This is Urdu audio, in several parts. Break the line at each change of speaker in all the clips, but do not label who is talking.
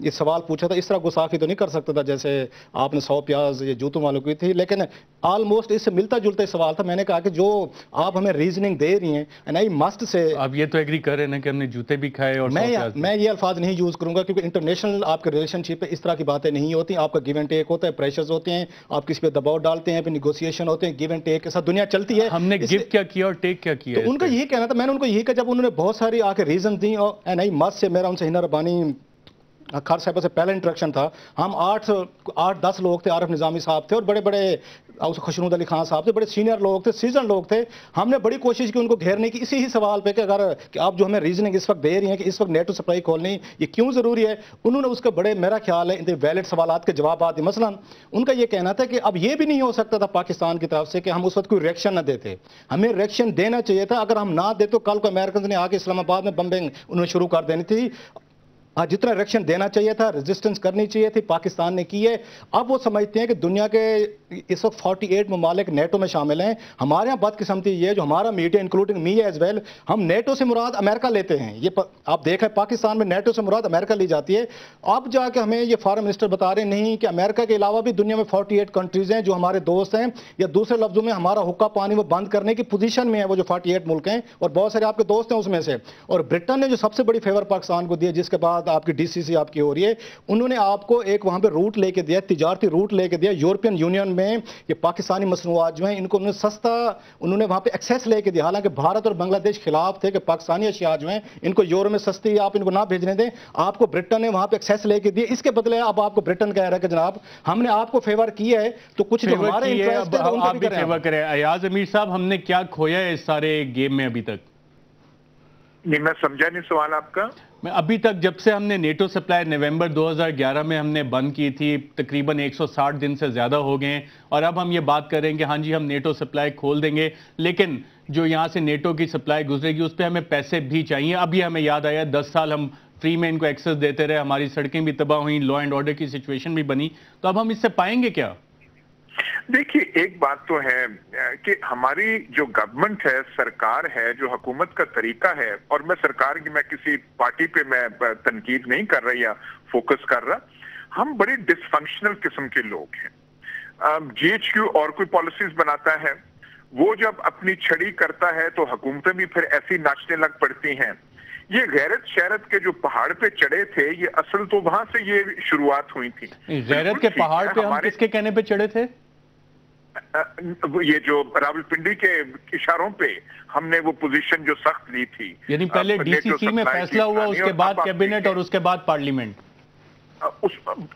یہ سوال پوچھا تھا اس طرح گستاخی تو نہیں کر سکتا تھا جیسے آپ نے 100 پیاز یہ جوتوں والوں کی تھی، لیکن آلموسٹ اس سے ملتا جلتا سوال تھا. میں نے کہا کہ جو آپ ہمیں ریزننگ دے رہی ہیں نہیں مسٹ سے،
آپ یہ تو ایگری کر رہے ہیں کہ ہم نے جوتے بھی کھائے اور
میں یہ الفاظ نہیں یوز کروں گا کیونکہ انٹرنیشنل آپ کے ریلیشن شپ پہ اس طرح کی باتیں نہیں ہوتی. آپ کا گیو اینڈ ٹیک ہوتا ہے، پریشرز ہوتے ہیں، آپ کسی پہ دباؤ ڈالتے ہیں، پھر نیگوسیشن ہوتے ہیں، گیو اینڈ ٹیک کے ساتھ دنیا چلتی ہے.
ہم نے گیو کیا کیا اور ٹیک کیا کیا؟
تو ان کا یہی کہنا تھا، میں نے ان کو یہی کہا جب انہوں نے بہت ساری آ کے ریزن دی اور نہیں مسٹ سے میرا ان سے ہنا ربانی خار صاحبہ سے پہلا انٹریکشن تھا. ہم 8-10 لوگ تھے، عارف نظامی صاحب تھے اور بڑے بڑے خشنود علی خان صاحب تھے، بڑے سینئر لوگ تھے، سیزن لوگ تھے. ہم نے بڑی کوشش کی ان کو گھیرنے کی اسی ہی سوال پہ کہ اگر کہ آپ جو ہمیں ریزننگ اس وقت دے رہی ہیں کہ اس وقت نیٹو سپلائی کھولنی یہ کیوں ضروری ہے. انہوں نے اس کے بڑے میرا خیال ہے ویلڈ سوالات کے جوابات. مثلا ان کا یہ کہنا تھا کہ اب یہ بھی نہیں ہو سکتا تھا پاکستان کی طرف سے کہ ہم اس وقت کوئی ریئیکشن نہ دیتے. ہمیں ریئیکشن دینا چاہیے تھا. اگر ہم نہ دے تو کل کو امریکنز نے آ کے اسلام آباد میں بمبنگ انہوں نے شروع کر دینی تھی. جتنا ریئیکشن دینا چاہیے تھا، ریزسٹنس کرنی چاہیے تھی، پاکستان نے کی ہے. اب وہ سمجھتے ہیں کہ دنیا کے اس وقت 48 ممالک نیٹو میں شامل ہیں. ہمارے یہاں بدقسمتی یہ جو ہمارا media including me as well, ہم نیٹو سے مراد امریکہ لیتے ہیں. یہ آپ دیکھیں پاکستان میں نیٹو سے مراد امریکہ لی جاتی ہے. اب جا کے ہمیں یہ فارن منسٹر بتا رہے نہیں کہ امریکہ کے علاوہ بھی دنیا میں 48 کنٹریز ہیں جو ہمارے دوست ہیں، یا دوسرے لفظوں میں ہمارا حقہ پانی وہ بند کرنے کی پوزیشن میں ہے. وہ جو 48 ملک ہیں اور بہت سارے آپ کے دوست ہیں اس میں سے. اور برٹن نے جو سب سے بڑی فیور پاکستان کو دی جس کے بعد آپ کی ڈی سی سی آپ کی ہو رہی ہے، انہوں نے آپ کو ایک وہاں پہ روٹ لے کے دیا، تجارتی روٹ لے کے دیا. یورپین یونین میں یہ پاکستانی مصنوعات جو ہیں ان کو انہوں نے سستا انہوں نے وہاں پہ ایکسیس لے کے دیا. حالانکہ بھارت اور بنگلہ دیش خلاف تھے کہ پاکستانی اشیاء جو ہیں ان کو یورو میں سستی آپ ان کو نہ بھیجنے دیں. آپ کو برٹن نے وہاں پہ ایکسیس لے کے دیے. اس کے بدلے اب آپ کو برٹن کہہ رہا ہے کہ جناب ہم نے آپ کو فیور کیا ہے تو کچھ جو ہمارے انٹرسٹ ہے ان کو بھی
فیور کریں. ایاز امیر صاحب، ہم نے کیا کھویا ہے اس سارے گیم میں ابھی تک؟
نہیں میں سمجھا نہیں سوال آپ کا.
میں ابھی تک جب سے ہم نے نیٹو سپلائی نومبر 2011 میں ہم نے بند کی تھی، تقریباً 160 دن سے زیادہ ہو گئے ہیں، اور اب ہم یہ بات کر رہے ہیں کہ ہاں جی ہم نیٹو سپلائی کھول دیں گے، لیکن جو یہاں سے نیٹو کی سپلائی گزرے گی اس پہ ہمیں پیسے بھی چاہیے. ابھی ہمیں یاد آیا 10 سال ہم فری میں ان کو ایکسس دیتے رہے، ہماری سڑکیں بھی تباہ ہوئیں، لا اینڈ آرڈر کی سچویشن بھی بنی، تو اب ہم اس سے پائیں گے کیا؟
دیکھیے ایک بات تو ہے کہ ہماری جو گورنمنٹ ہے، سرکار ہے، جو حکومت کا طریقہ ہے، اور میں سرکار کی میں کسی پارٹی پہ میں تنقید نہیں کر رہا یا فوکس کر رہا، ہم بڑی ڈس فنکشنل قسم کے لوگ ہیں. جی ایچ کیو اور کوئی پالیسیز بناتا ہے، وہ جب اپنی چھڑی کرتا ہے تو حکومتیں بھی پھر ایسی ناچنے لگ پڑتی ہیں. یہ غیرت شہرت کے جو پہاڑ پہ چڑھے تھے، یہ اصل تو وہاں سے یہ شروعات ہوئی تھی.
غیرت کے پہاڑ پہ ہم کس کے کہنے پہ چڑھے تھے؟
یہ جو راولپنڈی کے اشاروں پہ ہم نے وہ پوزیشن جو سخت لی تھی،
یعنی پہلے ڈی سی سی میں فیصلہ ہوا، اس کے بعد کیبنٹ اور اس کے بعد پارلیمنٹ.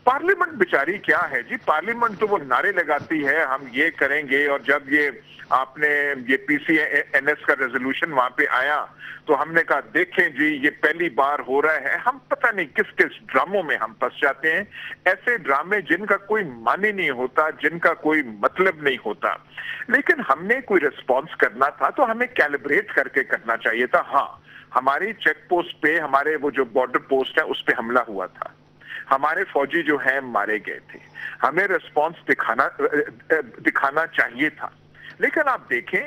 پارلیمنٹ بیچاری کیا ہے جی، پارلیمنٹ تو وہ نعرے لگاتی ہے ہم یہ کریں گے، اور جب یہ آپ نے یہ پی سی این ایس کا ریزولوشن وہاں پہ آیا تو ہم نے کہا دیکھیں جی یہ پہلی بار ہو رہا ہے. ہم پتہ نہیں کس کس ڈراموں میں ہم پھنس جاتے ہیں، ایسے ڈرامے جن کا کوئی معنی نہیں ہوتا، جن کا کوئی مطلب نہیں ہوتا. لیکن ہم نے کوئی ریسپانس کرنا تھا تو ہمیں کیلیبریٹ کر کے کرنا چاہیے تھا. ہاں ہماری چیک پوسٹ پہ، ہمارے وہ جو بارڈر پوسٹ ہے اس پہ حملہ ہوا تھا، ہمارے فوجی جو ہیں مارے گئے تھے، ہمیں ریسپانس دکھانا چاہیے تھا. لیکن آپ دیکھیں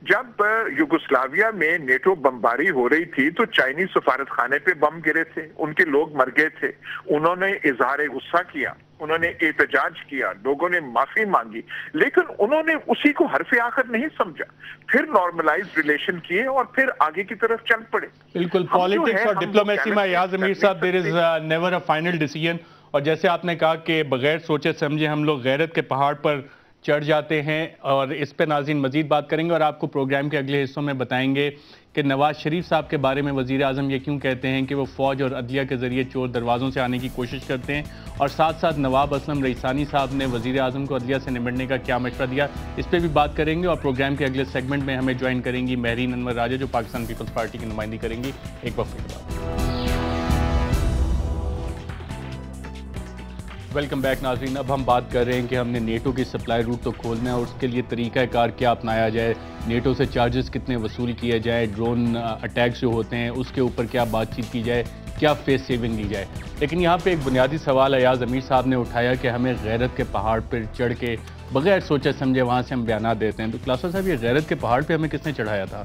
جب یوگوسلاویا میں نیٹو بمباری ہو رہی تھی تو چائنیز سفارت خانے پہ بم گرے تھے، ان کے لوگ مر گئے تھے. انہوں نے اظہار غصہ کیا، انہوں نے احتجاج کیا، لوگوں نے معافی مانگی، لیکن انہوں نے اسی کو حرف آخر نہیں سمجھا، پھر نارملائز ریلیشن کیے اور پھر آگے کی طرف چل پڑے.
بالکل پالیٹکس اور ڈپلومیسی میں ایاز امیر صاحب there is never a final decision. اور جیسے آپ نے کہا کہ بغیر سوچے سمجھے ہم لوگ غیرت کے پہاڑ پر چڑھ جاتے ہیں، اور اس پہ ناظرین مزید بات کریں گے اور آپ کو پروگرام کے اگلے حصوں میں بتائیں گے کہ نواز شریف صاحب کے بارے میں وزیر اعظم یہ کیوں کہتے ہیں کہ وہ فوج اور عدلیہ کے ذریعے چور دروازوں سے آنے کی کوشش کرتے ہیں، اور ساتھ ساتھ نواب اسلم رئیسانی صاحب نے وزیر اعظم کو عدلیہ سے نمٹنے کا کیا مشورہ دیا، اس پہ بھی بات کریں گے. اور پروگرام کے اگلے سیگمنٹ میں ہمیں جوائن کریں گی مہرین انور راجہ جو پاکستان پیپلز پارٹی کی نمائندگی کریں گی ایک وقت کے بعد. ویلکم بیک ناظرین. اب ہم بات کر رہے ہیں کہ ہم نے نیٹو کی سپلائی روٹ تو کھولنا ہے اور اس کے لیے طریقہ کار کیا اپنایا جائے، نیٹو سے چارجز کتنے وصول کیے جائے، ڈرون اٹیکس جو ہوتے ہیں اس کے اوپر کیا بات چیت کی جائے، کیا فیس سیونگ لی جائے. لیکن یہاں پہ ایک بنیادی سوال ایاز امیر صاحب نے اٹھایا کہ ہمیں غیرت کے پہاڑ پر چڑھ کے بغیر سوچے سمجھے وہاں سے ہم بیانات دیتے ہیں. تو کلاسر صاحب یہ غیرت کے پہاڑ پہ ہمیں کس نے چڑھایا تھا؟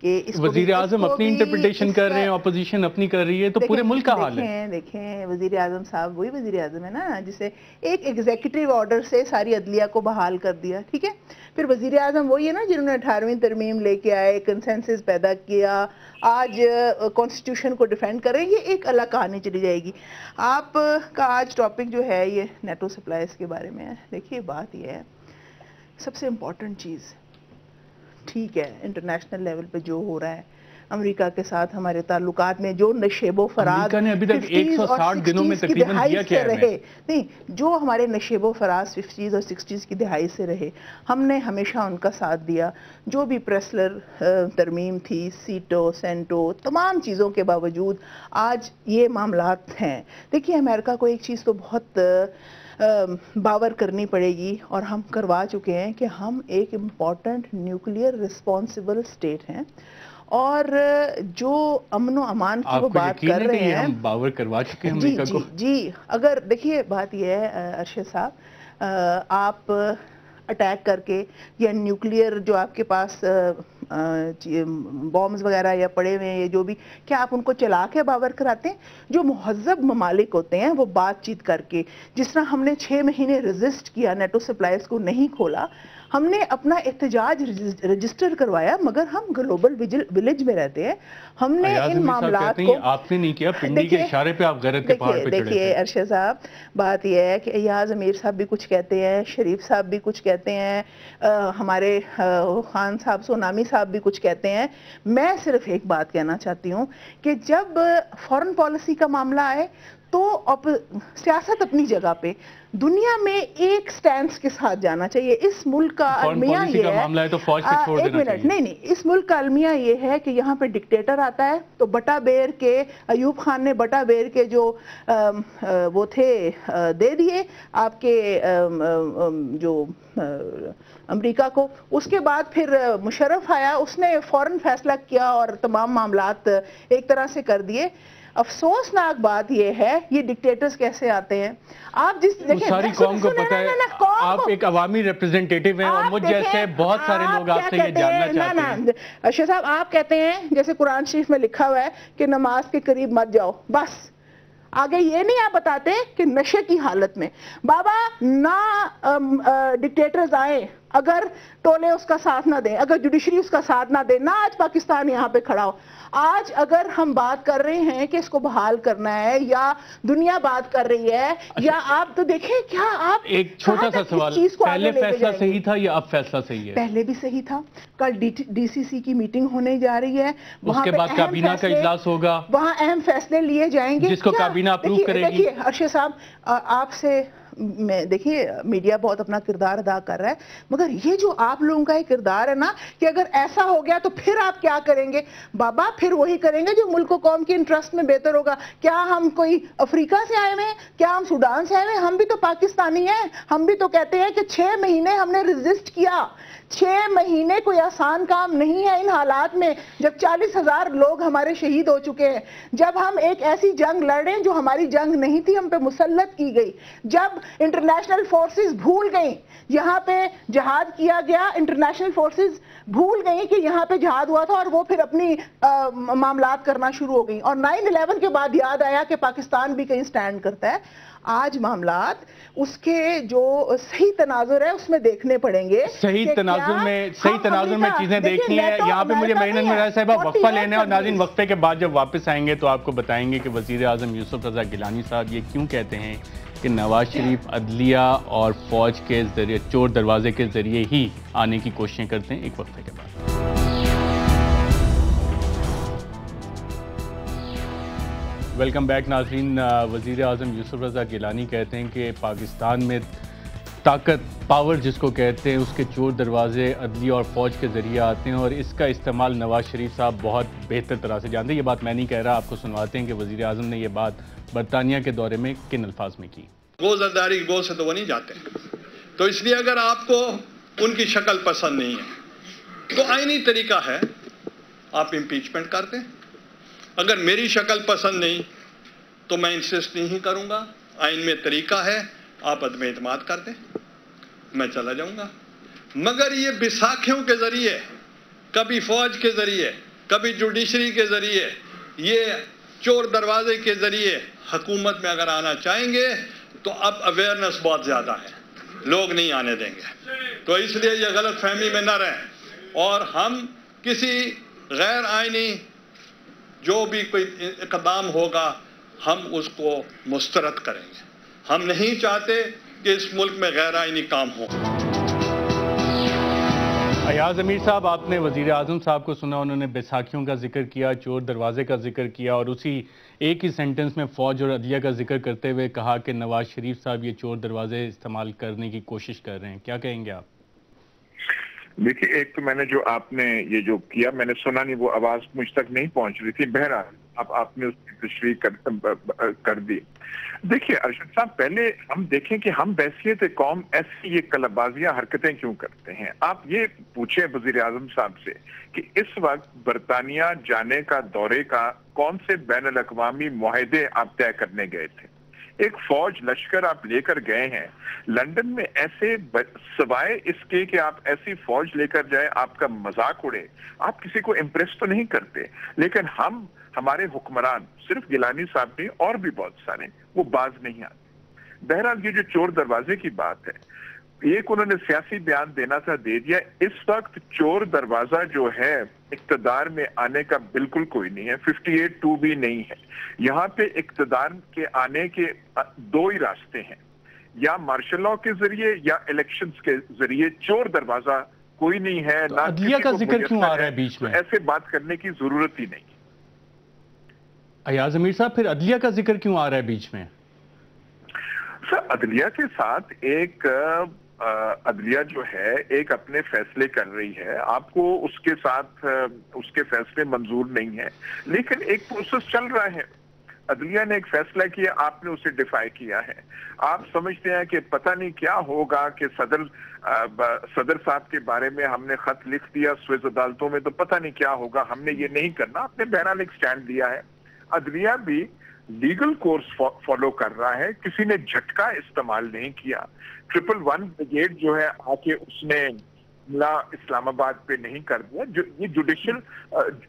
کہ اس کو
وزیر اعظم اپنی انٹرپریٹیشن کر رہے ہیں، اپوزیشن اپنی کر رہی ہے، تو پورے ملک کا حال ہے.
دیکھیں وزیر اعظم صاحب وہی وزیر اعظم ہے نا جسے ایک ایگزیکٹو آرڈر سے ساری عدلیہ کو بحال کر دیا، ٹھیک ہے. پھر وزیر اعظم وہی ہے نا جنہوں نے 18ویں ترمیم لے کے آئے، کنسنسس پیدا کیا، آج کانسٹیٹیوشن کو ڈیفینڈ کر رہے ہیں. یہ ایک الگ کہانی چلی جائے گی. آپ کا آج ٹاپک جو ہے یہ نیٹو سپلائز کے بارے میں ہے. دیکھیے بات یہ ہے، سب سے امپورٹنٹ چیز، ٹھیک ہے انٹرنیشنل لیول پہ جو ہو رہا ہے، امریکہ کے ساتھ ہمارے تعلقات میں جو نشیب و فراز
امریکہ نے ابھی تک 160 دنوں میں تقریباً دیا کیا ہے؟
نہیں، جو ہمارے نشیب و فراز 50s اور 60s کی دہائی سے رہے، ہم نے ہمیشہ ان کا ساتھ دیا. جو بھی پریسلر ترمیم تھی، سیٹو سینٹو، تمام چیزوں کے باوجود آج یہ معاملات ہیں. دیکھیے امریکہ کو ایک چیز تو بہت باور کرنی پڑے گی، اور ہم کروا چکے ہیں، کہ ہم ایک امپورٹنٹ نیوکلیئر رسپانسبل اسٹیٹ ہیں. اور جو امن و امان کی وہ بات کر رہے ہیں،
ہم باور کروا چکے ہیں امریکہ کو.
جی اگر دیکھیے بات یہ ہے ارشد صاحب، آپ اٹیک کر کے یا نیوکلیئر جو آپ کے پاس بامز وغیرہ یا پڑے ہوئے ہیں، جو بھی، کیا آپ ان کو چلا کے باور کراتے ہیں؟ جو مہذب ممالک ہوتے ہیں وہ بات چیت کر کے، جس طرح ہم نے 6 مہینے ریزسٹ کیا، نیٹو سپلائز کو نہیں کھولا، ہم نے اپنا احتجاج رجسٹر کروایا، مگر ہم گلوبل ولیج میں رہتے ہیں. ہم نے ان معاملات کو،
آپ نے نہیں کیا، پنڈی کے اشارے پہ آپ غیرت کے پہاڑ پہ چڑھے تھے.
دیکھیے ارشد صاحب بات یہ ہے کہ ایاز امیر صاحب بھی کچھ کہتے ہیں، شریف صاحب بھی کچھ کہتے ہیں، ہمارے خان صاحب سونامی صاحب بھی کچھ کہتے ہیں. میں صرف ایک بات کہنا چاہتی ہوں کہ جب فورن پالیسی کا معاملہ آئے تو سیاست اپنی جگہ پہ، دنیا میں ایک سٹینس کے ساتھ جانا چاہیے. اس ملک کا المیہ یہ ہے، ایک منٹ، نہیں، اس ملک کا المیہ یہ ہے کہ یہاں پہ ڈکٹیٹر آتا ہے تو بٹا بیر کے، ایوب خان نے بٹا بیر کے جو وہ تھے دے دیے آپ کے جو امریکہ کو. اس کے بعد پھر مشرف آیا، اس نے فوراً فیصلہ کیا اور تمام معاملات ایک طرح سے کر دیے. افسوسناک بات یہ ہے یہ ڈکٹیٹرز کیسے آتے ہیں. آپ جس دیکھیں
ساری قوم کو پتہ ہے، آپ ایک عوامی ریپرزنٹیٹیو ہیں، اور مجھ جیسے بہت سارے لوگ آپ سے یہ جاننا چاہتے ہیں.
ارشد صاحب آپ کہتے ہیں جیسے قرآن شریف میں لکھا ہوا ہے کہ نماز کے قریب مت جاؤ، بس آگے یہ نہیں آپ بتاتے کہ نشے کی حالت میں بابا نہ ڈکٹیٹرز آئیں اگر ٹولے اس کا ساتھ نہ دیں، اگر جوڈیشری اس کا ساتھ نہ دے، نہ آج پاکستان یہاں پہ کھڑا ہو. آج اگر ہم بات کر رہے ہیں کہ اس کو بحال کرنا ہے، یا دنیا بات کر رہی ہے، یا آپ تو دیکھیں کیا آپ
ایک چھوٹا سا سوال، پہلے فیصلہ صحیح تھا یا اب فیصلہ صحیح ہے؟
پہلے بھی صحیح تھا. کل ڈی سی سی کی میٹنگ ہونے جا رہی ہے،
اس کے بعد کابینہ کا اجلاس ہوگا،
وہاں اہم فیصلے لیے جائیں گے
جس کو کابینہ اپروو کرے گی.
دیکھیے ارشد صاحب آپ سے دیکھیے میڈیا بہت اپنا کردار ادا کر رہا ہے، مگر یہ جو آپ لوگوں کا ایک کردار ہے نا کہ اگر ایسا ہو گیا تو پھر آپ کیا کریں گے؟ بابا پھر وہی کریں گے جو ملک و قوم کے انٹرسٹ میں بہتر ہوگا. کیا ہم کوئی افریقہ سے آئے ہوئے ہیں؟ کیا ہم سوڈان سے آئے ہوئے ہیں؟ ہم بھی تو پاکستانی ہیں. ہم بھی تو کہتے ہیں کہ 6 مہینے ہم نے ریزسٹ کیا. 6 مہینے کوئی آسان کام نہیں ہے ان حالات میں، جب 40,000 لوگ ہمارے شہید ہو چکے ہیں، جب ہم ایک ایسی جنگ لڑ رہے ہیں جو ہماری جنگ نہیں تھی، ہم پہ مسلط کی گئی، جب انٹرنیشنل فورسز بھول گئیں یہاں پہ جہاد کیا گیا، انٹرنیشنل فورسز بھول گئیں کہ یہاں پہ جہاد ہوا تھا، اور وہ پھر اپنی معاملات کرنا شروع ہو گئیں، اور 9/11 کے بعد یاد آیا کہ پاکستان بھی کہیں سٹینڈ کرتا ہے. آج معاملات اس کے جو صحیح تناظر ہے اس میں دیکھنے پڑیں گے.
صحیح تناظر میں چیزیں دیکھنی ہے. یہاں پہ مجھے مہینہ مراد صاحبہ وقفہ لینا ہے، اور ناظرین وقفے کے بعد جب واپس آئیں گے تو آپ کو بتائیں گے کہ وزیر اعظم یوسف رضا گیلانی صاحب یہ کیوں کہتے ہیں کہ نواز شریف عدلیہ اور فوج کے ذریعے چور دروازے کے ذریعے ہی آنے کی کوششیں کرتے ہیں. ایک وقفے کے بعد ویلکم بیک ناظرین. وزیر اعظم یوسف رضا گیلانی کہتے ہیں کہ پاکستان میں طاقت، پاور جس کو کہتے ہیں، اس کے چور دروازے عدلیہ اور فوج کے ذریعے آتے ہیں، اور اس کا استعمال نواز شریف صاحب بہت بہتر طرح سے جانتے ہیں. یہ بات میں نہیں کہہ رہا، آپ کو سنواتے ہیں کہ وزیر اعظم نے یہ بات برطانیہ کے دورے میں کن الفاظ میں کی.
وہ زرداری کی بول سے تو وہ نہیں جاتے، تو اس لیے اگر آپ کو ان کی شکل پسند نہیں ہے تو آئینی طریقہ ہے آپ امپیچمنٹ کر دیں. اگر میری شکل پسند نہیں تو میں انسسٹ نہیں کروں گا، آئین میں طریقہ ہے، آپ عدم اعتماد کر دیں، میں چلا جاؤں گا. مگر یہ بیساکھیوں کے ذریعے، کبھی فوج کے ذریعے، کبھی جوڈیشری کے ذریعے، یہ چور دروازے کے ذریعے حکومت میں اگر آنا چاہیں گے تو اب اویئرنس بہت زیادہ ہے، لوگ نہیں آنے دیں گے. تو اس لیے یہ غلط فہمی میں نہ رہیں، اور ہم کسی غیر آئینی جو بھی کوئی اقدام ہوگا ہم اس کو مسترد کریں گے. ہم نہیں چاہتے کہ اس ملک میں غیر آئینی کام ہو.
ایاز امیر صاحب، آپ نے وزیر اعظم صاحب کو سنا، انہوں نے بیساکھیوں کا ذکر کیا، چور دروازے کا ذکر کیا، اور اسی ایک ہی سینٹنس میں فوج اور عدلیہ کا ذکر کرتے ہوئے کہا کہ نواز شریف صاحب یہ چور دروازے استعمال کرنے کی کوشش کر رہے ہیں. کیا کہیں گے آپ؟
دیکھیے، ایک تو میں نے جو آپ نے یہ جو کیا میں نے سنا نہیں، وہ آواز مجھ تک نہیں پہنچ رہی تھی. بہرحال اب آپ نے اس کی تشریح کر دی. دیکھیے ارشد صاحب، پہلے ہم دیکھیں کہ ہم بحیثیت قوم ایسی یہ کلب بازیاں حرکتیں کیوں کرتے ہیں. آپ یہ پوچھیں وزیر اعظم صاحب سے کہ اس وقت برطانیہ جانے کا دورے کا کون سے بین الاقوامی معاہدے آپ طے کرنے گئے تھے؟ ایک فوج لشکر آپ لے کر گئے ہیں لندن میں، ایسے سوائے اس کے کہ آپ ایسی فوج لے کر جائیں آپ کا مذاق اڑے، آپ کسی کو امپریس تو نہیں کرتے. لیکن ہمارے حکمران، صرف گیلانی صاحب نہیں اور بھی بہت سارے، وہ باز نہیں آتے. بہرحال یہ جو چور دروازے کی بات ہے، ایک انہوں نے سیاسی بیان دینا تھا، دے دیا. اس وقت چور دروازہ جو ہے اقتدار میں آنے کا بالکل کوئی نہیں ہے، 58-2 بھی نہیں ہے. یہاں پہ اقتدار کے آنے کے دو ہی راستے ہیں، یا مارشل لاء کے ذریعے یا الیکشنز کے ذریعے. چور دروازہ کوئی نہیں ہے. نہ
عدلیہ کا ذکر کیوں آ رہا ہے بیچ میں؟
ایسے بات کرنے کی ضرورت ہی نہیں.
ایاز امیر صاحب، پھر عدلیہ کا ذکر کیوں آ رہا ہے بیچ میں؟
سر، عدلیہ کے ساتھ ایک عدلیہ جو ہے ایک اپنے فیصلے کر رہی ہے، آپ کو اس کے ساتھ اس کے فیصلے منظور نہیں ہیں، لیکن ایک پروسیس چل رہا ہے. عدلیہ نے ایک فیصلہ کیا، آپ نے اسے ڈیفائی کیا ہے. آپ سمجھتے ہیں کہ پتہ نہیں کیا ہوگا کہ صدر صاحب کے بارے میں ہم نے خط لکھ دیا سوئس عدالتوں میں، تو پتہ نہیں کیا ہوگا، ہم نے یہ نہیں کرنا. آپ نے بہرحال ایک سٹینڈ دیا ہے. عدلیہ بھی لیگل کورس فالو کر رہا ہے، کسی نے جھٹکا استعمال نہیں کیا. 111 بریگیڈ جو ہے آ کے اس نے حملہ اسلام آباد پہ نہیں کر دیا. یہ جوڈیشل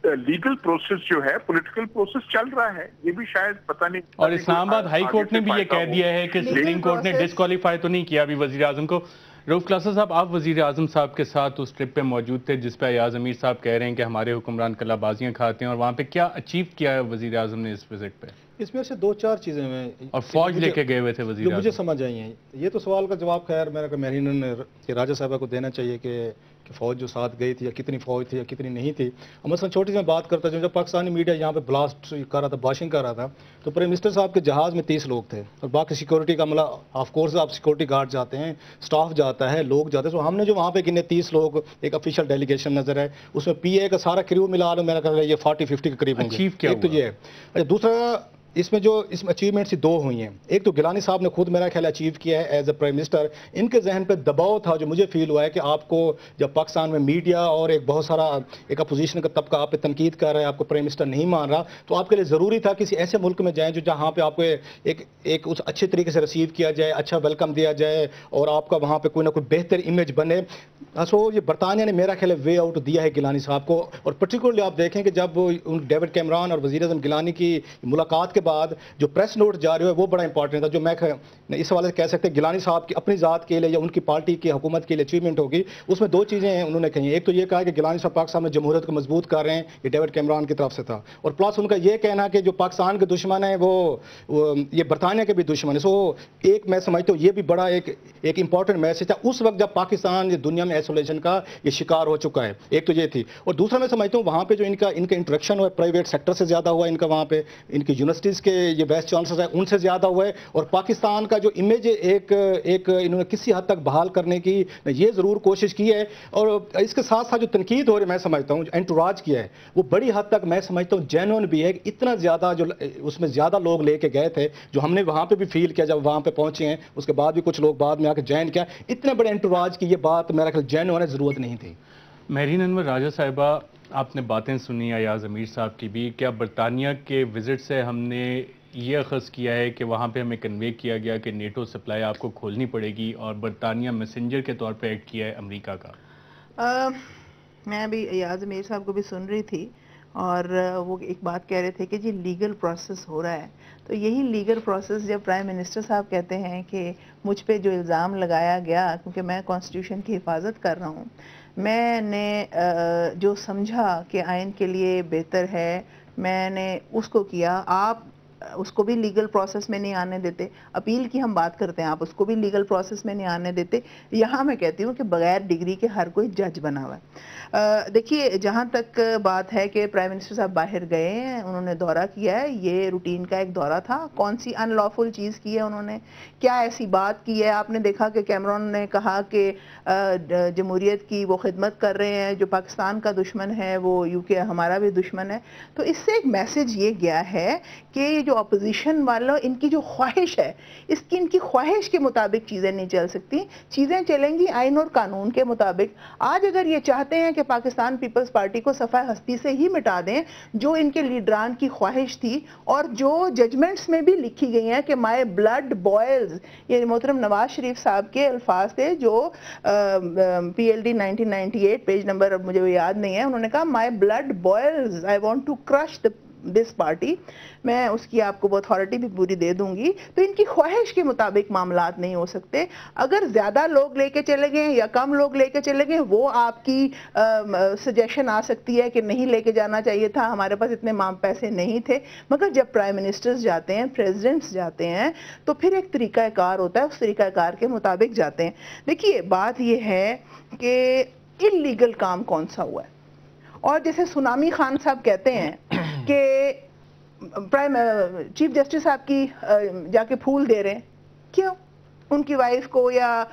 لیگل پروسیس جو ہے، پولیٹیکل پروسیس چل رہا ہے. یہ بھی شاید پتہ نہیں.
اور اسلام آباد ہائی کورٹ نے بھی یہ کہہ دیا ہے کہ سپریم کورٹ نے ڈسکوالیفائی تو نہیں کیا ابھی وزیر اعظم کو. رؤف کلاسا صاحب، آپ وزیر اعظم صاحب کے ساتھ اس ٹرپ پہ موجود تھے جس پہ ایاز امیر صاحب کہہ رہے ہیں کہ ہمارے حکمران کلا بازیاں کھاتے ہیں، اور وہاں پہ کیا اچیو کیا ہے وزیر اعظم نے اس وزٹ پہ؟
اس میں سے دو چار چیزیں ہیں
اور فوج لے کے گئے ہوئے تھے وزیر
جو مجھے
اعظم.
سمجھ آئی ہیں. یہ تو سوال کا جواب خیر میرا کہ میرین راجہ صاحبہ کو دینا چاہیے کہ فوج جو ساتھ گئی تھی یا کتنی فوج تھی یا کتنی نہیں تھی. مثلا چھوٹی سی میں بات کرتا ہوں، جب پاکستانی میڈیا یہاں پہ بلاسٹ کر رہا تھا، باشنگ کر رہا تھا، تو پرائم منسٹر صاحب کے جہاز میں 30 لوگ تھے اور باقی سیکورٹی کا عملہ. آف کورس آپ سیکورٹی گارڈ جاتے ہیں، سٹاف جاتا ہے، لوگ جاتے ہیں. تو ہم نے جو وہاں پہ گنے 30 لوگ، ایک آفیشیل ڈیلیگیشن نظر ہے، اس میں پی اے کا سارا کریو ملا لو، میرا خیال ہے یہ 40-50 کے قریب ہوں گے. ایک تو یہ ہے. دوسرا اس میں اچیومنٹس دو ہوئی ہیں. ایک تو گیلانی صاحب نے خود میرا خیال اچیو کیا ہے ایز اے پرائم منسٹر. ان کے ذہن پہ دباؤ تھا جو مجھے فیل ہوا ہے کہ آپ کو جب پاکستان میں میڈیا اور ایک بہت سارا ایک اپوزیشن کا طبقہ آپ پہ تنقید کر رہا ہے، آپ کو پرائم منسٹر نہیں مان رہا، تو آپ کے لیے ضروری تھا کسی ایسے ملک میں جائیں جو جہاں پہ آپ کو ایک اس اچھے طریقے سے ریسیو کیا جائے، اچھا ویلکم دیا جائے اور آپ کا وہاں پہ کوئی نہ کوئی بہتر امیج بنے. سو یہ برطانیہ نے میرا خیال وے آؤٹ دیا ہے گیلانی صاحب کو. اور پرٹیکولرلی آپ دیکھیں کہ جب ڈیوڈ کیمران اور وزیر اعظم گیلانی کی ملاقات کے بعد جو پریس نوٹ جاری ہوا ہے وہ بڑا امپورٹنٹ تھا. جو میں اس حوالے سے کہہ سکتے ہیں گیلانی صاحب کی اپنی ذات کے لیے یا ان کی پارٹی کی حکومت کے لیے اچیومنٹ ہوگی. اس میں دو چیزیں ہیں انہوں نے کہی. ایک تو یہ کہا کہ گیلانی صاحب پاکستان میں جمہوریت کو مضبوط کر رہے ہیں، یہ ڈیوڈ کیمران کی طرف سے تھا. اور پلس ان کا یہ کہنا کہ جو پاکستان کے دشمن ہیں وہ یہ برطانیہ کے بھی دشمن ہیں. سو ایک میں سمجھتا ہوں یہ بھی بڑا ایک امپورٹنٹ میسج تھا اس وقت جب پاکستان دنیا میں ایسولیشن کا یہ شکار ہو چکا ہے. ایک تو یہ تھی. اور دوسرا میں سمجھتا ہوں وہاں پہ جو ان کا انٹریکشن ہوا پرائیویٹ سیکٹر سے زیادہ ہوا، ان کا وہاں پہ ان کی یونیورسٹیز کے یہ وائس چانسلر ہیں ان سے زیادہ ہوا ہے. اور پاکستان کا جو امیج ایک انہوں نے کسی حد تک بحال کرنے کی یہ ضرور کوشش کی ہے. اور اس کے ساتھ ساتھ جو تنقید ہو رہی ہے میں سمجھتا ہوں انٹوراج کیا ہے وہ بڑی حد تک میں سمجھتا ہوں جینون بھی ہے. اتنا زیادہ جو اس میں زیادہ لوگ لے کے گئے تھے جو ہم نے وہاں پہ بھی فیل کیا جب وہاں پہ پہنچے ہیں، اس کے بعد بھی کچھ لوگ بعد میں آ کے جوائن کیا. اتنے بڑے انٹوراج کی یہ بات میرا خیال جینون ہے، ضرورت نہیں تھی.
میرین انور راجہ صاحبہ، آپ نے باتیں سنی ایاز امیر صاحب کی بھی. کیا برطانیہ کے وزٹ سے ہم نے یہ اخذ کیا ہے کہ وہاں پہ ہمیں کنوے کیا گیا کہ نیٹو سپلائی آپ کو کھولنی پڑے گی اور برطانیہ میسنجر کے طور پہ ایڈ کیا ہے امریکہ کا؟
میں بھی ایاز امیر صاحب کو بھی سن رہی تھی اور وہ ایک بات کہہ رہے تھے کہ جی لیگل پروسیس ہو رہا ہے، تو یہی لیگل پروسیس جب پرائم منسٹر صاحب کہتے ہیں کہ مجھ پہ جو الزام لگایا گیا، کیونکہ میں کانسٹیٹیوشن کی حفاظت کر رہا ہوں، میں نے جو سمجھا کہ آئین کے لیے بہتر ہے میں نے اس کو کیا، آپ اس کو بھی لیگل پروسیس میں نہیں آنے دیتے، اپیل کی ہم بات کرتے ہیں، آپ اس کو بھی لیگل پروسیس میں نہیں آنے دیتے۔ یہاں میں کہتی ہوں کہ بغیر ڈگری کے ہر کوئی جج بنا ہوا ہے۔ دیکھیے جہاں تک بات ہے کہ پرائم منسٹر صاحب باہر گئے ہیں، انہوں نے دورہ کیا ہے، یہ روٹین کا ایک دورہ تھا، کون سی ان لافل چیز کی ہے انہوں نے، کیا ایسی بات کی ہے؟ آپ نے دیکھا کہ کیمرون نے کہا کہ جمہوریت کی وہ خدمت کر رہے ہیں، جو پاکستان کا دشمن ہے وہ یو کے ہمارا بھی دشمن ہے۔ تو اس سے ایک میسج یہ گیا ہے کہ جو اپوزیشن والوں ان کی جو خواہش ہے، ان کی خواہش کے مطابق چیزیں نہیں چل سکتی، چیزیں چلیں گی آئین اور قانون کے مطابق۔ آج اگر یہ چاہتے ہیں کہ پاکستان پیپلز پارٹی کو صفحہ ہستی سے ہی مٹا دیں، جو ان کے لیڈران کی خواہش تھی اور جو ججمنٹس میں بھی لکھی گئی ہیں کہ مائی بلڈ بوائلز، یہ محترم نواز شریف صاحب کے الفاظ تھے جو P L D 1998 page number اب مجھے یاد نہیں ہے، انہوں نے کہا my blood boils I want to crush this party. میں اس کی آپ کو اتھارٹی بھی پوری دے دوں گی۔ تو ان کی خواہش کے مطابق معاملات نہیں ہو سکتے۔ اگر زیادہ لوگ لے کے چلے گئے یا کم لوگ لے کے چلے گئے، وہ آپ کی سجیشن آ سکتی ہے کہ نہیں لے کے جانا چاہیے تھا، ہمارے پاس اتنے پیسے نہیں تھے، مگر جب پرائم منسٹرز جاتے ہیں، پریزیڈنٹس جاتے ہیں، تو پھر ایک طریقہ کار ہوتا ہے، اس طریقہ کار کے مطابق جاتے ہیں۔ دیکھیے بات یہ ہے کہ انلیگل کام کون سا ہوا ہے، اور جیسے سونامی خان صاحب کہتے ہیں کہ چیف جسٹس صاحب کی جا کے پھول دے رہے ہیں، کیوں؟ ان کی وائف کو، یا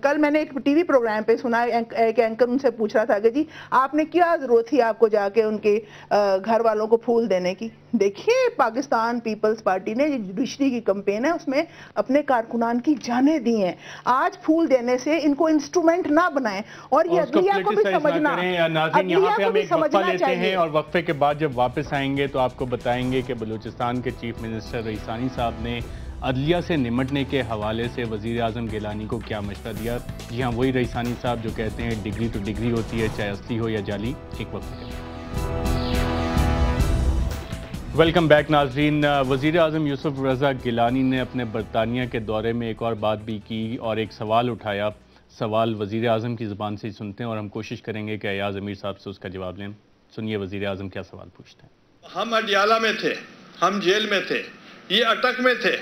کل میں نے ایک ٹی وی پروگرام پہ سنا ایک اینکر ان سے پوچھ رہا تھا کہ جی آپ نے کیا ضرورت تھی آپ کو جا کے ان کے گھر والوں کو پھول دینے کی؟ دیکھیے پاکستان پیپلز پارٹی نے جوڈیشری کی کمپین ہے، اس میں اپنے کارکنان کی جانیں دی ہیں۔ آج پھول دینے سے ان کو انسٹرومنٹ نہ بنائیں، اور یہ عدلیہ کو بھی سمجھنا،
یہاں پہ ہم ایک وقفہ لیتے ہیں اور وقفے کے بعد جب واپس آئیں گے تو آپ کو بتائیں گے کہ بلوچستان کے چیف منسٹر رئیسانی صاحب نے عدلیہ سے نمٹنے کے حوالے سے وزیر اعظم گیلانی کو کیا مشورہ دیا۔ جی ہاں، وہی رئیسانی صاحب جو کہتے ہیں ڈگری تو ڈگری ہوتی ہے، چاہے اصلی ہو یا جعلی۔ ایک وقت کے بعد ویلکم بیک ناظرین۔ وزیر اعظم یوسف رضا گیلانی نے اپنے برطانیہ کے دورے میں ایک اور بات بھی کی اور ایک سوال اٹھایا۔ سوال وزیر اعظم کی زبان سے سنتے ہیں اور ہم کوشش کریں گے کہ ایاز امیر صاحب سے اس کا جواب لیں۔ سنیے وزیر اعظم کیا سوال پوچھتے ہیں۔
ہم اڈیالہ میں تھے، ہم جیل میں تھے، یہ اٹک میں تھے۔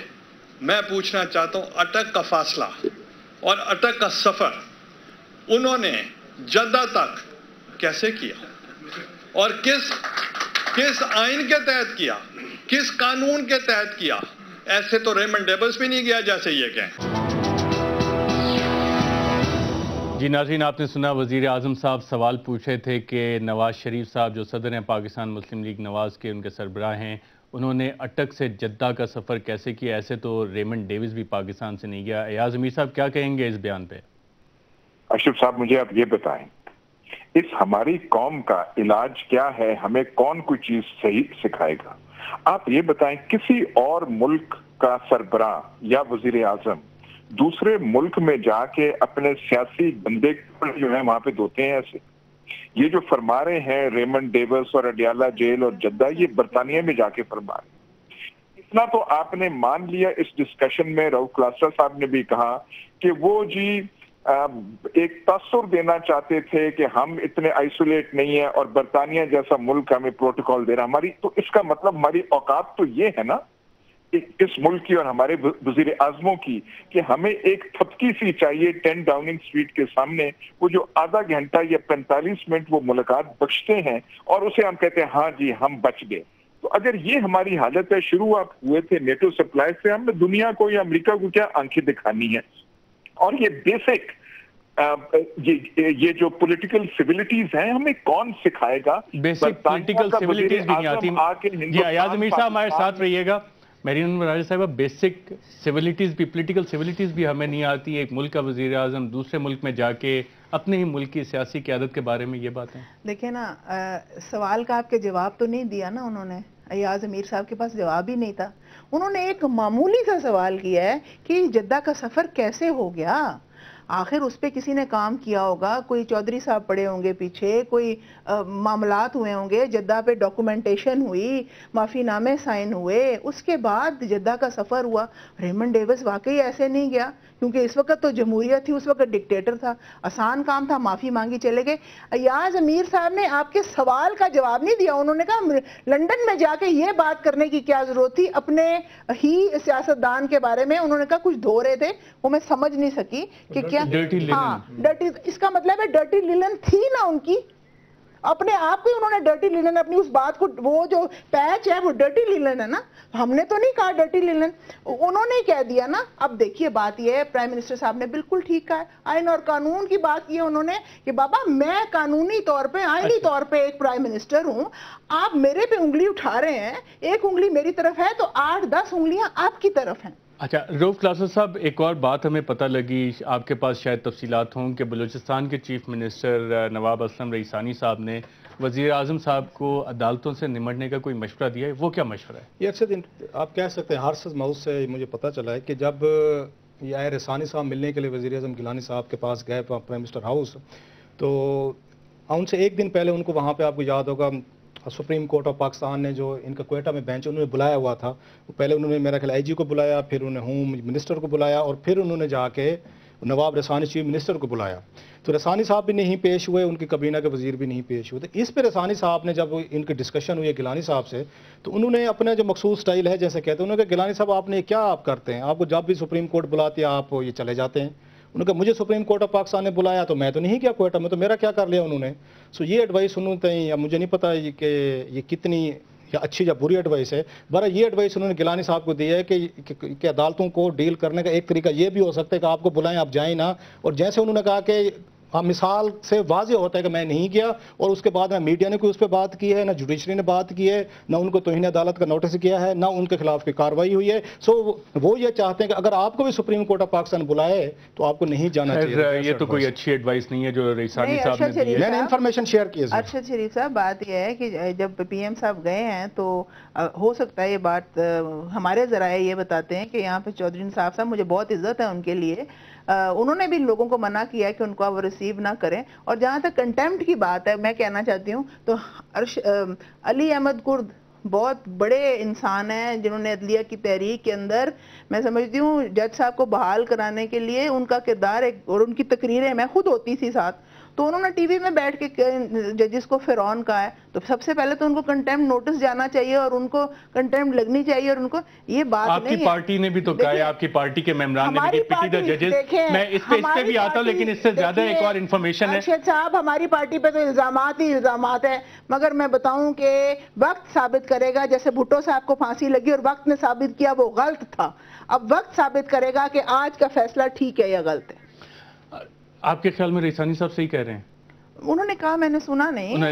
میں پوچھنا چاہتا ہوں اٹک کا فاصلہ اور اٹک کا سفر انہوں نے جدہ تک کیسے کیا، اور کس آئین کے تحت کیا، کس قانون کے تحت کیا؟ ایسے تو ریمنڈ ڈیبلز بھی نہیں گیا جیسے یہ کہیں۔
جی ناظرین، آپ نے سنا وزیر اعظم صاحب سوال پوچھے تھے کہ نواز شریف صاحب جو صدر ہیں پاکستان مسلم لیگ نواز کے، ان کے سربراہ ہیں، انہوں نے اٹک سے جدہ کا سفر کیسے کیا؟ ایسے تو ریمنڈ ڈیوز بھی پاکستان سے نہیں گیا۔ ایاز امیر صاحب کیا کہیں گے اس بیان پہ؟
اشرف صاحب مجھے آپ یہ بتائیں، اس ہماری قوم کا علاج کیا ہے؟ ہمیں کون کوئی چیز صحیح سکھائے گا؟ آپ یہ بتائیں، کسی اور ملک کا سربراہ یا وزیر اعظم دوسرے ملک میں جا کے اپنے سیاسی بندے جو ہیں وہاں پہ دھوتے ہیں ایسے؟ یہ جو فرما رہے ہیں ریمنڈ ڈیوس اور اڈیالہ جیل اور جدہ، یہ برطانیہ میں جا کے فرما رہے ہیں۔ اتنا تو آپ نے مان لیا اس ڈسکشن میں، رؤف کلاسرا صاحب نے بھی کہا کہ وہ جی ایک تاثر دینا چاہتے تھے کہ ہم اتنے آئسولیٹ نہیں ہیں اور برطانیہ جیسا ملک ہمیں پروٹوکول دے رہا ہماری، تو اس کا مطلب ہماری اوقات تو یہ ہے نا اس ملک کی اور ہمارے وزیر اعظموں کی کہ ہمیں ایک تھپکی سی چاہیے 10 ڈاؤننگ اسٹریٹ کے سامنے، وہ جو آدھا گھنٹہ یا 45 منٹ وہ ملاقات بخشتے ہیں اور اسے ہم کہتے ہیں ہاں جی ہم بچ گئے۔ تو اگر یہ ہماری حالت ہے، شروع آپ ہوئے تھے نیٹو سپلائی سے، ہم نے دنیا کو یا امریکہ کو کیا آنکھیں دکھانی ہے؟ اور یہ بیسک یہ جو پولیٹیکل سیویلٹیز ہیں ہمیں کون سکھائے گا؟
بیسک پولیٹیکل سیویلٹیز بھی نہیں آتی۔ جی ایاز امیر صاحب ہمارے ساتھ رہیے گا۔ میرین مراجع صاحبہ، بیسک سیویلٹیز بھی، پولیٹیکل سیویلٹیز بھی ہمیں نہیں آتی۔ ایک ملک کا وزیر اعظم دوسرے ملک میں جا کے اپنے ہی ملک کی سیاسی قیادت کے بارے میں یہ باتیں
دیکھیں نا، سوال کا آپ کے جواب تو نہیں دیا نا انہوں نے، ایاز امیر صاحب کے پاس جواب ہی نہیں تھا۔ انہوں نے ایک معمولی سا سوال کیا ہے کہ جدہ کا سفر کیسے ہو گیا؟ آخر اس پہ کسی نے کام کیا ہوگا, کوئی چودھری صاحب پڑے ہوں گے پیچھے, کوئی معاملات ہوئے ہوں گے, جدہ پہ ڈاکومنٹیشن ہوئی, معافی نامے سائن ہوئے, اس کے بعد جدہ کا سفر ہوا. ریمنڈ ڈیوس واقعی ایسے نہیں گیا, کیونکہ اس وقت تو جمہوریت تھی, اس وقت ڈکٹیٹر تھا, آسان کام تھا, معافی مانگی چلے گئے. ایاز امیر صاحب نے آپ کے سوال کا جواب نہیں دیا. انہوں نے کہا لنڈن میں جا کے یہ بات کرنے کی کیا ضرورت تھی اپنے ہی سیاستدان کے بارے میں. انہوں نے کہا کچھ دھو رہے تھے, وہ میں سمجھ نہیں سکی کہ کیا. ہاں, ڈرٹی, اس کا مطلب ہے ڈرٹی لنن تھی نا ان کی, اپنے آپ کو انہوں نے ڈرٹی لنن, اپنی اس بات کو, وہ جو پیچ ہے وہ ڈرٹی لنن ہے نا, ہم نے تو نہیں کہا ڈرٹی لنن, انہوں نے کہہ دیا نا. اب دیکھیے بات یہ ہے, پرائم منسٹر صاحب نے بالکل ٹھیک کہا ہے, آئین اور قانون کی بات کی ہے انہوں نے کہ بابا میں قانونی طور پہ, آئینی طور پہ ایک پرائم منسٹر ہوں, آپ میرے پہ انگلی اٹھا رہے ہیں, ایک انگلی میری طرف ہے تو 8-10 انگلیاں آپ کی طرف ہیں.
اچھا رؤف کلاسر صاحب, ایک اور بات ہمیں پتہ لگی, آپ کے پاس شاید تفصیلات ہوں, کہ بلوچستان کے چیف منسٹر نواب اسلم رئیسانی صاحب نے وزیر اعظم صاحب کو عدالتوں سے نمٹنے کا کوئی مشورہ دیا ہے, وہ کیا مشورہ ہے؟
یہ اکثر آپ کہہ سکتے ہیں ہارسز ماؤتھ سے مجھے پتہ چلا ہے کہ جب یہ آئے رسانی صاحب ملنے کے لیے وزیر اعظم گیلانی صاحب کے پاس گئے پرائم منسٹر ہاؤس, تو ان سے ایک دن پہلے ان کو وہاں پہ, آپ کو یاد ہوگا, سپریم کورٹ آف پاکستان نے جو ان کا کوئٹہ میں بینچ انہوں نے بلایا ہوا تھا, پہلے انہوں نے میرا خیال آئی جی کو بلایا, پھر انہوں نے ہوم منسٹر کو بلایا, اور پھر انہوں نے جا کے نواب رسانی چیف منسٹر کو بلایا. تو رسانی صاحب بھی نہیں پیش ہوئے, ان کی کابینہ کے وزیر بھی نہیں پیش ہوئے. تو اس پہ رسانی صاحب نے جب ان کی ڈسکشن ہوئی ہے گیلانی صاحب سے, تو انہوں نے اپنا جو مخصوص سٹائل ہے جیسے کہتے ہیں, انہوں نے کہا گیلانی صاحب آپ نے کیا آپ کرتے ہیں, آپ کو جب بھی سپریم کورٹ بلاتے ہیں آپ یہ چلے جاتے ہیں. انہوں نے کہا مجھے سپریم کورٹ آف پاکستان نے بلایا تو میں تو نہیں کیا کوئٹہ میں, تو میرا کیا کر لیا انہوں نے. سو یہ ایڈوائس انہوں نے, یا مجھے نہیں پتا کہ یہ کتنی یا اچھی یا بری ایڈوائس ہے, بہرحال یہ ایڈوائس انہوں نے گیلانی صاحب کو دی ہے کہ عدالتوں کو ڈیل کرنے کا ایک طریقہ یہ بھی ہو سکتا ہے کہ آپ کو بلائیں آپ جائیں نا. اور جیسے انہوں نے کہا کہ مثال سے واضح ہوتا ہے کہ میں نہیں کیا, اور اس کے بعد نہ میڈیا نے کوئی اس پہ بات کی ہے, نہ جوڈیشری نے بات کی ہے, نہ ان کو توہین عدالت کا نوٹس کیا ہے, نہ ان کے خلاف کوئی کارروائی ہوئی ہے. سو وہ یہ چاہتے ہیں کہ اگر آپ کو بھی سپریم کورٹ آف پاکستان بلائے تو آپ کو نہیں جانا چاہیے.
یہ تو کوئی اچھی ایڈوائس نہیں ہے جو رئیسانی صاحب نے دی ہے.
میں نے انفارمیشن شیئر کی ہے.
ارشد شریف صاحب, بات یہ ہے کہ جب پی ایم صاحب گئے ہیں تو ہو سکتا ہے یہ بات, ہمارے ذرائع یہ بتاتے ہیں کہ یہاں پہ چودھری نصاف صاحب, مجھے بہت عزت ہے ان کے لیے, انہوں نے بھی لوگوں کو منع کیا ہے کہ ان کو وہ ریسیو نہ کریں. اور جہاں تک کنٹیمپٹ کی بات ہے, میں کہنا چاہتی ہوں تو علی احمد کرد بہت بڑے انسان ہیں جنہوں نے عدلیہ کی تحریک کے اندر, میں سمجھتی ہوں جج صاحب کو بحال کرانے کے لیے ان کا کردار اور ان کی تقریریں, میں خود ہوتی تھی ساتھ, تو انہوں نے ٹی وی میں بیٹھ کے ججز کو فرعون کہا ہے. تو سب سے پہلے تو ان کو کنٹیمپٹ نوٹس جانا چاہیے اور ان کو کنٹیمپٹ لگنی چاہیے, اور ان کو یہ بات نہیں ہے.
آپ کی پارٹی نے بھی تو کہا ہے, آپ کی پارٹی کے ممبران نے بھی کہ پٹی دا ججز, میں اس پہ بھی آتا ہوں, لیکن اس سے زیادہ ایک اور انفارمیشن ہے.
ارشد صاحب, ہماری پارٹی پہ تو الزامات ہی الزامات ہیں, مگر میں بتاؤں کہ وقت ثابت کرے گا. جیسے بھٹو صاحب کو پھانسی لگی اور وقت نے ثابت کیا وہ غلط تھا, اب وقت ثابت کرے گا کہ آج کا فیصلہ ٹھیک ہے یا غلط ہے.
آپ کے خیال میں رئیسانی صاحب صحیح کہہ رہے ہیں؟
انہوں نے کہا, میں نے سنا نہیں.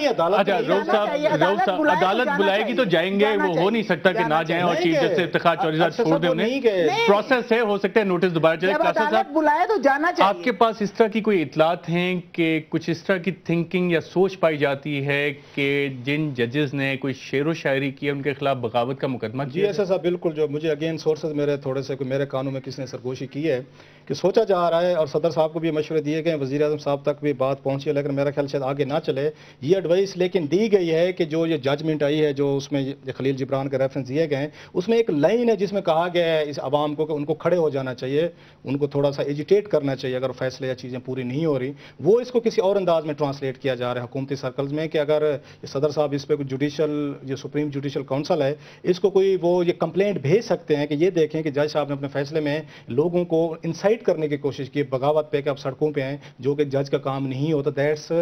عدالت بلائے گی تو جائیں گے, وہ ہو نہیں سکتا کہ نہ جائیں, اور چیف جسٹس افتخار چودھری صاحب چھوڑ دیں انہیں. پروسیس ہے, ہو سکتا ہے نوٹس دوبارہ چلے.
عدالت بلائے تو جانا چاہیے.
آپ کے پاس اس طرح کی کوئی اطلاعات ہیں کہ کچھ اس طرح کی تھنکنگ یا سوچ پائی جاتی ہے کہ جن ججز نے کوئی شعر و شاعری کی ان کے خلاف بغاوت کا مقدمہ کیا؟
جی ایسا صاحب بالکل, جو مجھے اگین سورسز میرے تھوڑے سے میرے کانوں میں کسی نے سرگوشی کی ہے کہ سوچا جا رہا ہے, اور صدر صاحب کو بھی مشورے دیے گئے, وزیر اعظم صاحب تک بھی بات پہنچی ہے, لیکن میرا خیال شاید آگے نہ چلے یہ ایڈوائس. لیکن دی گئی ہے کہ جو یہ ججمنٹ آئی ہے, جو اس میں خلیل جبران کے ریفرنس دیے گئے ہیں, اس میں ایک لائن ہے جس میں کہا گیا ہے اس عوام کو کہ ان کو کھڑے ہو جانا چاہیے, ان کو تھوڑا سا ایجیٹیٹ کرنا چاہیے اگر فیصلے یا چیزیں پوری نہیں ہو رہی. وہ اس کو کسی اور انداز میں ٹرانسلیٹ کیا جا رہا ہے حکومتی سرکلز میں کہ اگر صدر صاحب اس پہ کوئی جوڈیشل, جو سپریم جوڈیشل کونسل ہے, اس کو کوئی وہ یہ کمپلینٹ بھیج سکتے ہیں کہ یہ دیکھیں کہ جج صاحب نے اپنے فیصلے میں لوگوں کو انسائٹ کرنے کی کوشش کی بغاوت پہ کہ آپ سڑکوں پہ ہیں, جو کہ جج کا کام نہیں ہوتا. دیٹس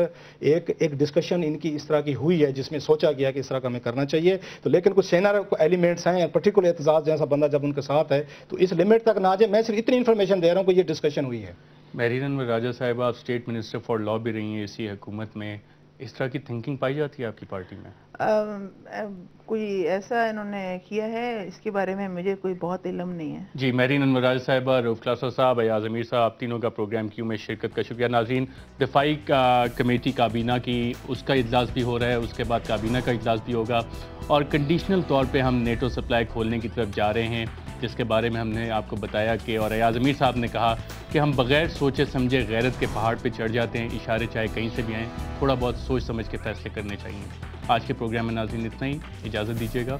ایک ڈسکشن ان کی اس طرح کی ہوئی ہے جس میں سوچا گیا کہ اس طرح کا ہمیں کرنا چاہیے. تو لیکن کچھ سینر ایلیمنٹس ہیں, پرٹیکولر اعتزاز جیسا بندہ جب ان کے ساتھ ہے تو اس لمٹ تک نہ جائے. میں صرف اتنی انفارمیشن دے رہا ہوں کہ یہ ڈسکشن ہوئی ہے.
میرین انور راجہ صاحبہ, آپ اسٹیٹ منسٹر فار لا بھی رہی ہیں اسی حکومت میں, اس طرح کی تھنکنگ پائی جاتی ہے آپ کی پارٹی میں؟
کوئی ایسا انہوں نے کیا ہے اس کے بارے میں مجھے کوئی بہت علم نہیں ہے.
جی, میرین انور راجہ صاحبہ, رؤف کلاسر صاحب, ایاز امیر صاحب, آپ تینوں کا پروگرام کیوں میں شرکت کا شکریہ. ناظرین, دفاعی کمیٹی کابینہ کی اس کا اجلاس بھی ہو رہا ہے, اس کے بعد کابینہ کا اجلاس بھی ہوگا, اور کنڈیشنل طور پہ ہم نیٹو سپلائی کھولنے کی طرف جا رہے ہیں. جس کے بارے میں ہم نے آپ کو بتایا کہ اور ایاز امیر صاحب نے کہا کہ ہم بغیر سوچے سمجھے غیرت کے پہاڑ پہ چڑھ جاتے ہیں، اشارے چاہے کہیں سے بھی آئیں، تھوڑا بہت سوچ سمجھ کے فیصلے کرنے چاہیے۔ آج کے پروگرام میں ناظرین اتنا ہی، اجازت دیجیے گا۔